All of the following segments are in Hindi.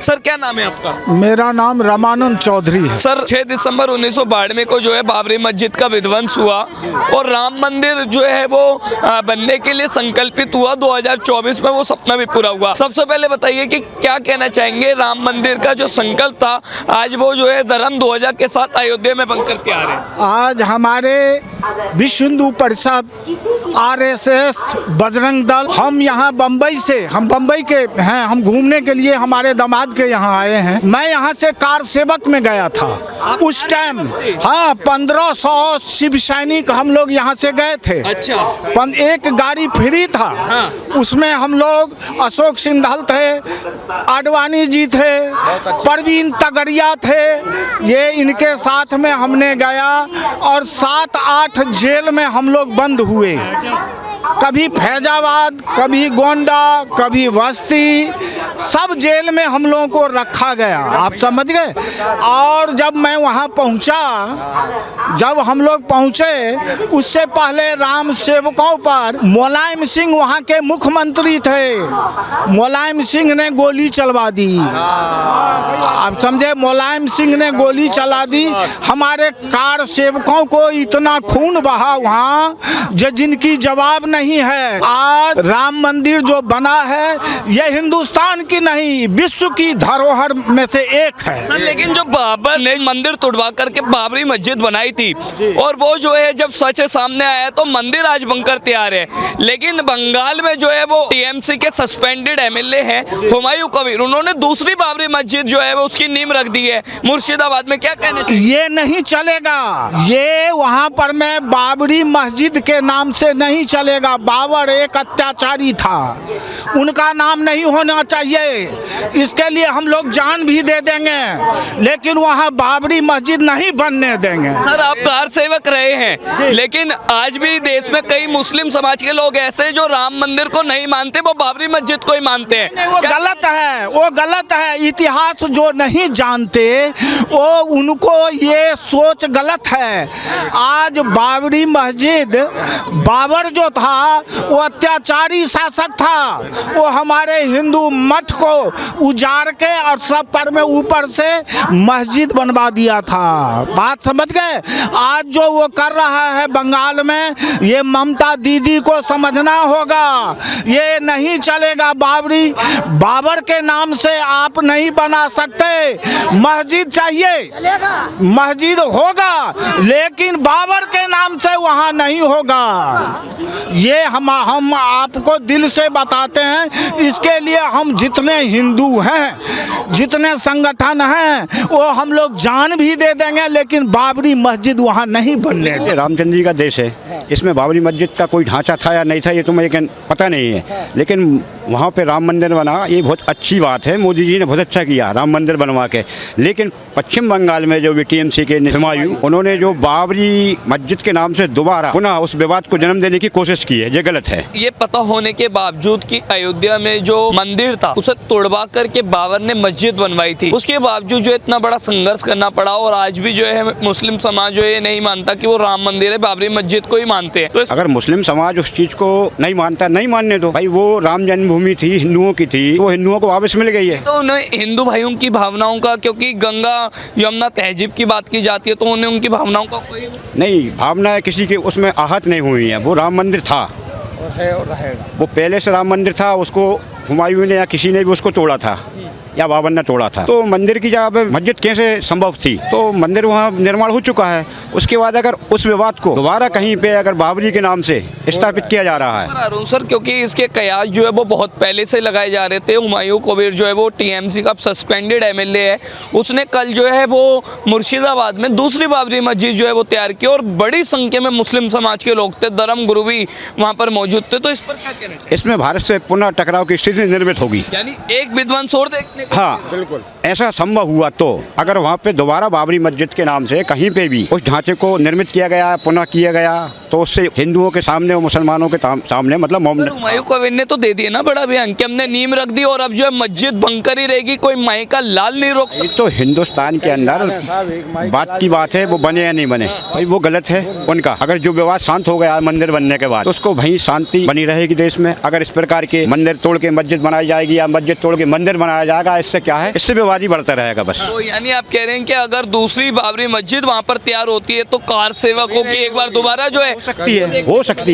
सर क्या नाम है आपका? मेरा नाम रामानंद चौधरी है। सर 6 दिसंबर 1992 को जो है बाबरी मस्जिद का विध्वंस हुआ और राम मंदिर जो है वो बनने के लिए संकल्पित हुआ। 2024 में वो सपना भी पूरा हुआ। सबसे पहले बताइए कि क्या कहना चाहेंगे, राम मंदिर का जो संकल्प था आज वो जो है धर्म ध्वजा के साथ अयोध्या में बनकर के आ रहे हैं। आज हमारे विश्व हिंदू परिषद, RSS, बजरंग दल, हम यहाँ बम्बई से, हम बम्बई के हैं, हम घूमने के लिए हमारे दामाद के यहाँ आए हैं। मैं यहाँ से कार सेवक में गया था उस टाइम। हाँ, 1500 शिव सैनिक हम लोग यहाँ से गए थे। अच्छा। एक गाड़ी फ्री था। हाँ। उसमें हम लोग अशोक सिंघल थे, आडवाणी जी थे, परवीन तगड़िया थे, ये इनके साथ में हमने गया और 7-8 जेल में हम लोग बंद हुए। कभी फैजाबाद, कभी गोंडा, कभी बस्ती, सब जेल में हम लोगों को रखा गया। आप समझ गए। और जब मैं वहाँ पहुँचा, जब हम लोग पहुँचे, उससे पहले राम सेवकों पर मुलायम सिंह वहाँ के मुख्यमंत्री थे, मुलायम सिंह ने गोली चलवा दी। आप समझे, मुलायम सिंह ने गोली चला दी। हमारे कार सेवकों को इतना खून बहा वहाँ जो जिनकी जवाब नहीं है। आज राम मंदिर जो बना है ये हिंदुस्तान की नहीं, विश्व की धरोहर में से एक है। सर लेकिन जो बाबर ने मंदिर तोड़वा करके बाबरी मस्जिद बनाई थी और वो जो है जब सच सामने आया तो मंदिर आज बनकर तैयार है। लेकिन बंगाल में जो है वो TMC के सस्पेंडेड MLA हैं हुमायूं कबीर, उन्होंने दूसरी बाबरी मस्जिद जो है वो उसकी नींव रख दी है मुर्शिदाबाद में। क्या कहना चाहिए? ये नहीं चलेगा। ये वहाँ पर मैं बाबरी मस्जिद के नाम से नहीं चलेगा। बाबर एक अत्याचारी था, उनका नाम नहीं होना चाहिए। इसके लिए हम लोग जान भी दे देंगे, लेकिन वहाँ बाबरी मस्जिद नहीं बनने देंगे। सर आप कार सेवक रहे हैं, लेकिन आज भी देश में कई मुस्लिम समाज के लोग ऐसे जो राम मंदिर को नहीं मानते, वो बाबरी मस्जिद को ही मानते हैं। वो गलत है, वो गलत है। इतिहास जो नहीं जानते वो उनको ये सोच गलत है। आज बाबरी मस्जिद, बाबर जो था वो अत्याचारी शासक था, वो हमारे हिंदू मठ को उजाड़ के और सब पर में ऊपर से मस्जिद बनवा दिया था। बात समझ गए। आज जो वो कर रहा है बंगाल में, ये ममता दीदी को समझना होगा। ये नहीं चलेगा। बाबर के नाम से आप नहीं बना सकते। मस्जिद चाहिए, मस्जिद होगा, लेकिन बाबर के नाम से वहाँ नहीं होगा। ये हम आपको दिल से बताते हैं। इसके लिए हम जितने हिंदू हैं, जितने संगठन हैं, वो हम लोग जान भी दे देंगे, लेकिन बाबरी मस्जिद वहाँ नहीं बनने देंगे। रामचंद्र जी का देश है, इसमें बाबरी मस्जिद का कोई ढांचा था या नहीं था ये तो मुझे पता नहीं है, लेकिन वहाँ पे राम मंदिर बना, ये बहुत अच्छी बात है। मोदी जी ने बहुत अच्छा किया राम मंदिर बनवा के। लेकिन पश्चिम बंगाल में जो TMC के हुमायूं, उन्होंने जो बाबरी मस्जिद के नाम से दोबारा पुनः उस विवाद को जन्म देने की कोशिश की है, ये गलत है। ये पता होने के बावजूद कि अयोध्या में जो मंदिर था उसे तोड़वा करके बाबर ने मस्जिद बनवाई थी, उसके बावजूद जो इतना बड़ा संघर्ष करना पड़ा और आज भी जो है मुस्लिम समाज जो ये नहीं मानता कि वो राम मंदिर है, बाबरी मस्जिद को ही मानते हैं। तो अगर मुस्लिम समाज उस चीज को नहीं मानता, नहीं मानने दो भाई। वो राम जन्मभूमि थी, हिंदुओं की थी, वो हिंदुओं को वापस मिल गई है। तो उन्हें हिंदू भाइयों की भावनाओं का, क्योंकि गंगा यमुना तहजीब की बात की जाती है, तो उन्हें उनकी भावनाओं का कोई नहीं, भावनाएं किसी की उसमें आहत नहीं हुई है। वो राम मंदिर था और है और रहेगा। वो पहले से राम मंदिर था, उसको हुमायूं ने या किसी ने भी उसको तोड़ा था या बाबर ने तोड़ा था। तो मंदिर की जगह पे मस्जिद कैसे संभव थी? तो मंदिर वहाँ निर्माण हो चुका है। उसके बाद अगर उस विवाद को दोबारा कहीं पे अगर बाबरी के नाम से स्थापित किया जा रहा है सर, क्योंकि इसके कयास जो है वो बहुत पहले से लगाए जा रहे थे। हुमायूं कबीर जो है वो TMC का सस्पेंडेड MLA है, उसने कल जो है वो मुर्शिदाबाद में दूसरी बाबरी मस्जिद जो है वो तैयार की और बड़ी संख्या में मुस्लिम समाज के लोग थे, धर्म गुरु भी वहाँ पर मौजूद थे। तो इस पर क्या कहना चाहिए? इसमें भारत से पुनः टकराव की स्थिति निर्मित होगी। यानी एक विध्वंस और देखने को हाँ बिल्कुल। ऐसा संभव हुआ तो अगर वहाँ पे दोबारा बाबरी मस्जिद के नाम से कहीं पे भी उस ढांचे को निर्मित किया गया, पुनः किया गया, तो उससे हिंदुओं के सामने और मुसलमानों के सामने मतलब सर, हुमायूं कबीर ने तो दे दिया ना बड़ा बयान कि हमने नींव रख दी और अब जो है मस्जिद बंकर ही रहेगी, कोई माई का लाल नहीं रोक ये सकता। तो हिंदुस्तान के अंदर बात की बात है, वो बने या नहीं बने भाई वो गलत है उनका। अगर जो विवाद शांत हो गया मंदिर बनने के बाद तो उसको वहीं शांति बनी रहेगी देश में। अगर इस प्रकार के मंदिर तोड़ के मस्जिद बनाई जाएगी या मस्जिद तोड़ के मंदिर बनाया जाएगा, इससे क्या है, इससे विवाद ही बढ़ता रहेगा बस। तो यानी आप कह रहे हैं कि अगर दूसरी बाबरी मस्जिद वहाँ पर तैयार होती है तो कार सेवकों की एक बार दोबारा जो है हो सकती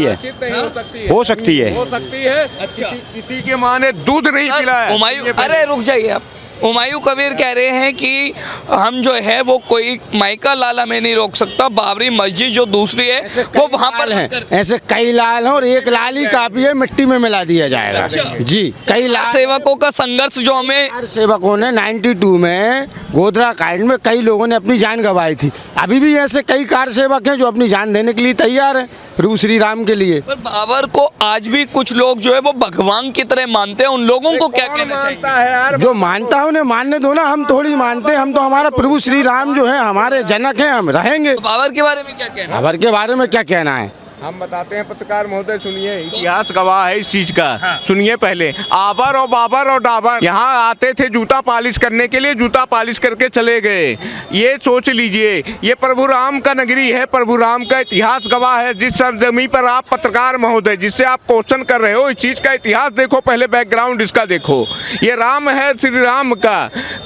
है। अच्छा, किसी के माँ ने दूध नहीं पिलाया। हुमायूं, अरे रुक जाइए आप। हुमायूं कबीर कह रहे हैं कि हम जो है वो कोई माइका लाला में नहीं रोक सकता, बाबरी मस्जिद जो दूसरी है वो वहाँ पर है। ऐसे कई लाल हैं और एक लाल ही काफी है, मिट्टी में मिला दिया जाएगा। जी, कई लाल सेवकों का संघर्ष जो हमें कार सेवकों ने 92 में गोधरा कांड में कई लोगों ने अपनी जान गंवाई थी। अभी भी ऐसे कई कार सेवक हैं जो अपनी जान देने के लिए तैयार हैं प्रभु श्री राम के लिए। पर बाबर को आज भी कुछ लोग जो है वो भगवान की तरह मानते हैं, उन लोगों को क्या कहना चाहिए? जो मानता है उन्हें मानने दो ना, हम थोड़ी मानते हैं। हम तो हमारा प्रभु श्री राम जो है हमारे जनक हैं, हम रहेंगे। तो बाबर के बारे में क्या कहना है? बाबर के बारे में क्या कहना है? हम बताते हैं पत्रकार महोदय, सुनिए, इतिहास गवाह है इस चीज का। सुनिए, पहले आबर और बाबर और डाबर यहाँ आते थे जूता पालिश करने के लिए, जूता पालिश करके चले गए। ये सोच लीजिए, ये प्रभु राम का नगरी है, प्रभु राम का इतिहास गवाह है। जिस सरजमी पर आप पत्रकार महोदय जिससे आप क्वेश्चन कर रहे हो, इस चीज का इतिहास देखो, पहले बैकग्राउंड इसका देखो। ये राम है, श्री राम का।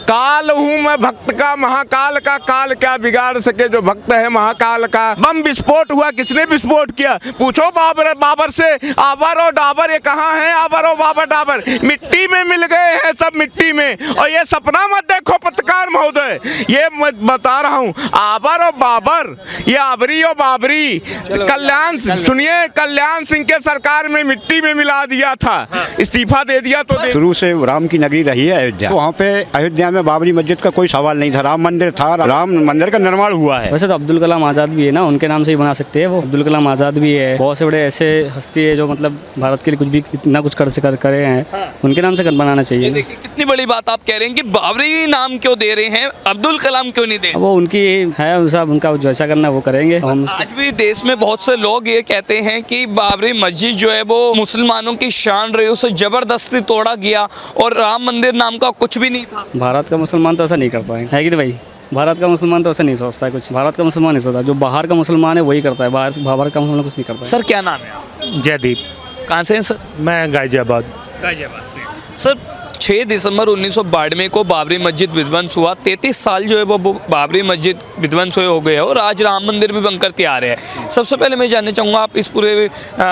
काल हूँ मैं भक्त का, महाकाल का, काल क्या बिगाड़ सके जो भक्त है महाकाल का। बम विस्फोट हुआ, किसने विस्फोट किया? पूछो बाबर से। आबर और डाबर ये कहाँ हैं? आबर और बाबर डाबर मिट्टी में मिल गए हैं, सब मिट्टी में। और ये सपना मत देखो पत्रकार महोदय, ये मैं बता रहा हूँ, आबर और बाबर, ये आबरी और बाबरी। कल्याण, सुनिए, कल्याण सिंह के सरकार में मिट्टी में मिला दिया था, इस्तीफा दे दिया। तो शुरू से राम की नगरी रही है अयोध्या। तो वहाँ पे अयोध्या में बाबरी मस्जिद का कोई सवाल नहीं था, राम मंदिर था, राम मंदिर का निर्माण हुआ है। वैसे तो अब्दुल कलाम आज़ाद भी है ना, उनके नाम से ही बना सकते हैं वो। अब्दुल कलाम आज़ाद भी है, बहुत से बड़े ऐसे हस्ती है जो मतलब भारत के लिए कुछ भी इतना कुछ करे हैं, उनके नाम से बनाना चाहिए। देखिए कितनी बड़ी बात आप कह रहे हैं कि बाबरी नाम क्यों दे रहे हैं, अब्दुल कलाम क्यों नहीं दे? वो उनकी है, सब उनका जैसा करना वो करेंगे। हम आज भी देश में बहुत से लोग ये कहते हैं कि बाबरी मस्जिद जो है वो मुसलमानों की शान रही, उसे जबरदस्ती तोड़ा गया और राम मंदिर नाम का कुछ भी नहीं था। भारत का मुसलमान तो ऐसा नहीं करता है कि नहीं भाई? भारत का मुसलमान तो ऐसा नहीं सोचता है कुछ। भारत का मुसलमान नहीं सोचता, जो बाहर का मुसलमान है वही करता है, बाहर का मुसलमान कुछ नहीं करता है। सर क्या नाम है? जयदीप। कहाँ से हैं सर? मैं गाजियाबाद। गाजियाबाद से। सर 6 दिसंबर 1992 को बाबरी मस्जिद विध्वंस हुआ। 33 साल जो है वो बाबरी मस्जिद विध्वंस हो गए और आज राम मंदिर भी बनकर तैयार है। सबसे पहले मैं जानना चाहूँगा आप इस पूरे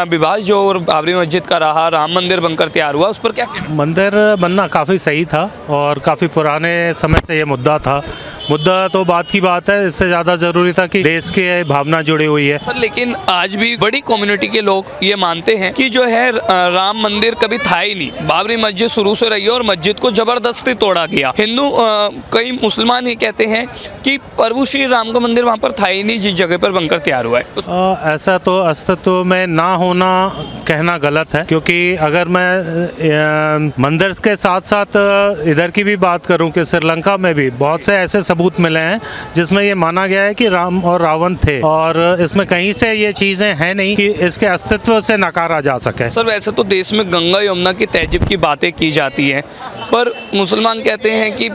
विवाद जो और बाबरी मस्जिद का रहा, राम मंदिर बनकर तैयार हुआ, उस पर क्या कहना? मंदिर बनना काफ़ी सही था और काफ़ी पुराने समय से ये मुद्दा था। मुद्दा तो बात की बात है, इससे ज़्यादा ज़रूरी था कि देश की भावना जुड़ी हुई है। सर लेकिन आज भी बड़ी कम्युनिटी के लोग ये मानते हैं कि जो है राम मंदिर कभी था ही नहीं, बाबरी मस्जिद शुरू से रही है और मस्जिद को जबरदस्ती तोड़ा गया। हिंदू कई मुसलमान ये कहते हैं कि प्रभु श्री राम का मंदिर वहाँ पर था ही नहीं जिस जगह पर बनकर तैयार हुआ है। ऐसा तो अस्तित्व में ना होना कहना गलत है, क्योंकि अगर मैं मंदिर के साथ साथ इधर की भी बात करूं कि श्रीलंका में भी बहुत से ऐसे सबूत मिले हैं जिसमें ये माना गया है कि राम और रावण थे, और इसमें कहीं से ये चीज़ें हैं नहीं कि इसके अस्तित्व से नकारा जा सके। सर वैसे तो देश में गंगा यमुना की तहजीब की बातें की जाती हैं, पर मुसलमान कहते हैं कि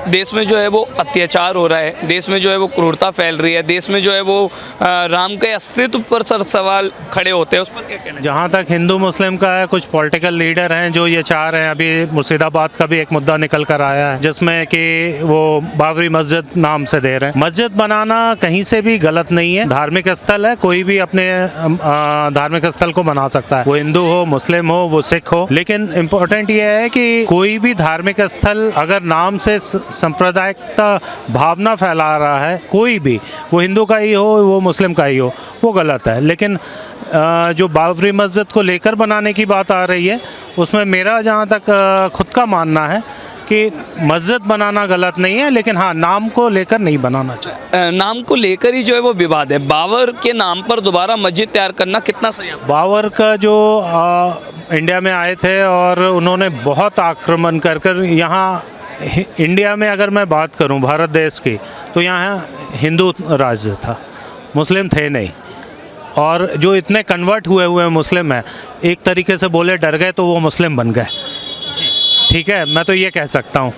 देश में जो है वो अत्याचार हो रहा है, देश में जो है वो क्रूरता फैल रही है, देश में जो है वो राम के अस्तित्व पर सर सवाल खड़े होते हैं, उस पर क्या कहना है? जहाँ तक हिंदू मुस्लिम का है, कुछ पॉलिटिकल लीडर हैं जो ये चाह रहे हैं। अभी मुर्शिदाबाद का भी एक मुद्दा निकल कर आया है जिसमें कि वो बाबरी मस्जिद नाम से दे रहे हैं। मस्जिद बनाना कहीं से भी गलत नहीं है, धार्मिक स्थल है, कोई भी अपने धार्मिक स्थल को बना सकता है, वो हिंदू हो, मुस्लिम हो, वो सिख हो। लेकिन इम्पोर्टेंट ये है कि कोई भी धार्मिक स्थल अगर नाम से सांप्रदायिकता भावना फैला रहा है, कोई भी, वो हिंदू का ही हो, वो मुस्लिम का ही हो, वो गलत है। लेकिन जो बाबरी मस्जिद को लेकर बनाने की बात आ रही है, उसमें मेरा जहाँ तक खुद का मानना है कि मस्जिद बनाना गलत नहीं है, लेकिन हाँ, नाम को लेकर नहीं बनाना चाहिए। नाम को लेकर ही जो है वो विवाद है। बाबर के नाम पर दोबारा मस्जिद तैयार करना कितना सही है? बाबर का जो इंडिया में आए थे और उन्होंने बहुत आक्रमण कर यहाँ इंडिया में अगर मैं बात करूं भारत देश की, तो यहाँ हिंदू राज्य था, मुस्लिम थे नहीं। और जो इतने कन्वर्ट हुए मुस्लिम हैं, एक तरीके से बोले डर गए तो वो मुस्लिम बन गए। ठीक है, मैं तो ये कह सकता हूँ।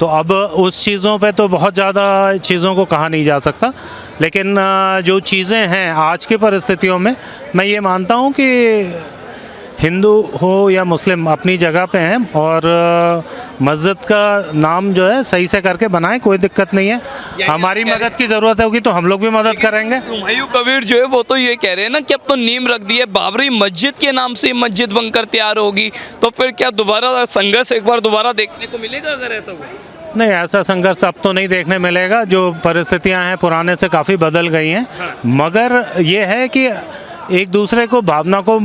तो अब उस चीज़ों पे तो बहुत ज़्यादा चीज़ों को कहा नहीं जा सकता, लेकिन जो चीज़ें हैं आज की परिस्थितियों में, मैं ये मानता हूँ कि हिंदू हो या मुस्लिम अपनी जगह पे हैं, और मस्जिद का नाम जो है सही से करके बनाएं, कोई दिक्कत नहीं है। हमारी मदद की ज़रूरत होगी तो हम लोग भी मदद करेंगे। हुमायूं कबीर जो है वो तो ये कह रहे हैं ना कि अब तो नींव रख दी है, बाबरी मस्जिद के नाम से मस्जिद बनकर तैयार होगी, तो फिर क्या दोबारा संघर्ष एक बार दोबारा देखने को मिलेगा अगर ऐसा हुआ? नहीं, ऐसा संघर्ष अब तो नहीं देखने मिलेगा। जो परिस्थितियां हैं पुराने से काफ़ी बदल गई हैं, मगर ये है कि एक दूसरे को भावना को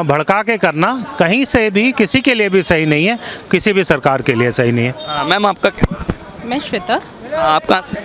भड़का के करना कहीं से भी किसी के लिए भी सही नहीं है, किसी भी सरकार के लिए सही नहीं है। हाँ, मैम आपका क्या? मैं श्वेता, आप कहाँ से?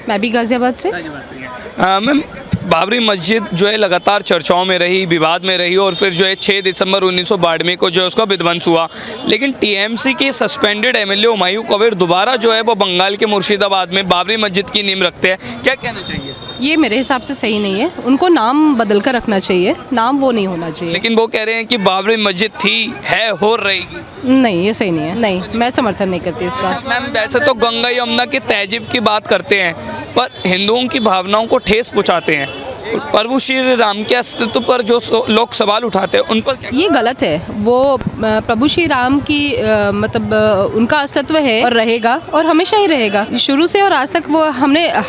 मैं भी गाज़ियाबाद से। मैम, बाबरी मस्जिद जो है लगातार चर्चाओं में रही, विवाद में रही, और फिर जो है 6 दिसंबर 1992 को जो है उसका विध्वंस हुआ। लेकिन टीएमसी के सस्पेंडेड एमएलए हुमायूं कबीर दोबारा जो है वो बंगाल के मुर्शिदाबाद में बाबरी मस्जिद की नींव रखते हैं, क्या कहना चाहिए? ये मेरे हिसाब से सही नहीं है, उनको नाम बदल कर रखना चाहिए, नाम वो नहीं होना चाहिए। लेकिन वो कह रहे हैं कि बाबरी मस्जिद थी, है, हो रहेगी। नहीं, ये सही नहीं है, नहीं, मैं समर्थन नहीं करती इसका। मैम, वैसे तो गंगा यमुना की तहजीब की बात करते हैं, पर हिंदुओं की भावनाओं को ठेस पहुंचाते हैं। प्रभु श्री राम के अस्तित्व पर जो लोग सवाल उठाते हैं उन पर क्या? ये गलत है। वो प्रभु श्री राम की मतलब उनका अस्तित्व है और रहेगा और हमेशा ही रहेगा, शुरू से और आज तक। वो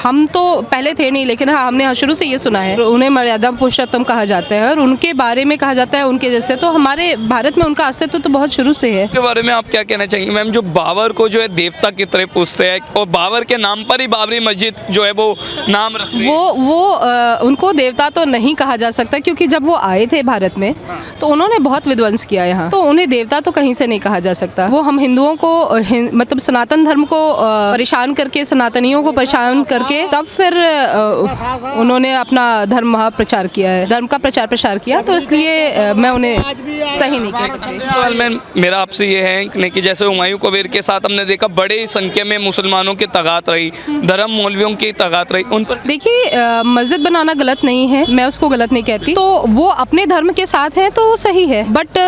हम तो पहले थे नहीं, लेकिन हाँ, हमने शुरू से ये सुना है। उन्हें मर्यादा पुरुषोत्तम कहा जाता है और उनके बारे में कहा जाता है उनके जैसे। तो हमारे भारत में उनका अस्तित्व तो बहुत शुरू से है। इसके बारे में आप क्या कहना चाहेंगे मैम? जो बाबर को जो है देवता की तरह पूछते हैं, और बाबर के नाम पर ही बाबरी मस्जिद जो है वो नाम रख रही है। वो उनको देवता तो नहीं कहा जा सकता, क्योंकि जब वो आए थे भारत में तो उन्होंने बहुत विध्वंस किया यहाँ, तो उन्हें देवता तो कहीं से नहीं कहा जा सकता। वो हम हिंदुओं को मतलब सनातन धर्म को परेशान करके, सनातनियों को परेशान करके, तब फिर उन्होंने अपना धर्म वहाँ प्रचार किया है, धर्म का प्रचार प्रसार किया। तो इसलिए मैं उन्हें सही नहीं कह सकती। सवाल मैम मेरा आपसे ये है कि जैसे हुमायूं कबीर के साथ हमने देखा बड़ी संख्या में मुसलमानों की तादाद रही, धर्म मौलवियों की तादाद रही, उन पर देखिए, मस्जिद बनाना गलत नहीं है, मैं उसको गलत नहीं कहती। तो वो अपने धर्म के साथ हैं तो वो सही है, बट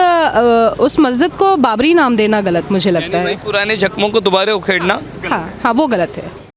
उस मस्जिद को बाबरी नाम देना गलत मुझे लगता है। पुराने जख्मों को दोबारा उखेड़ना, हाँ, वो गलत है।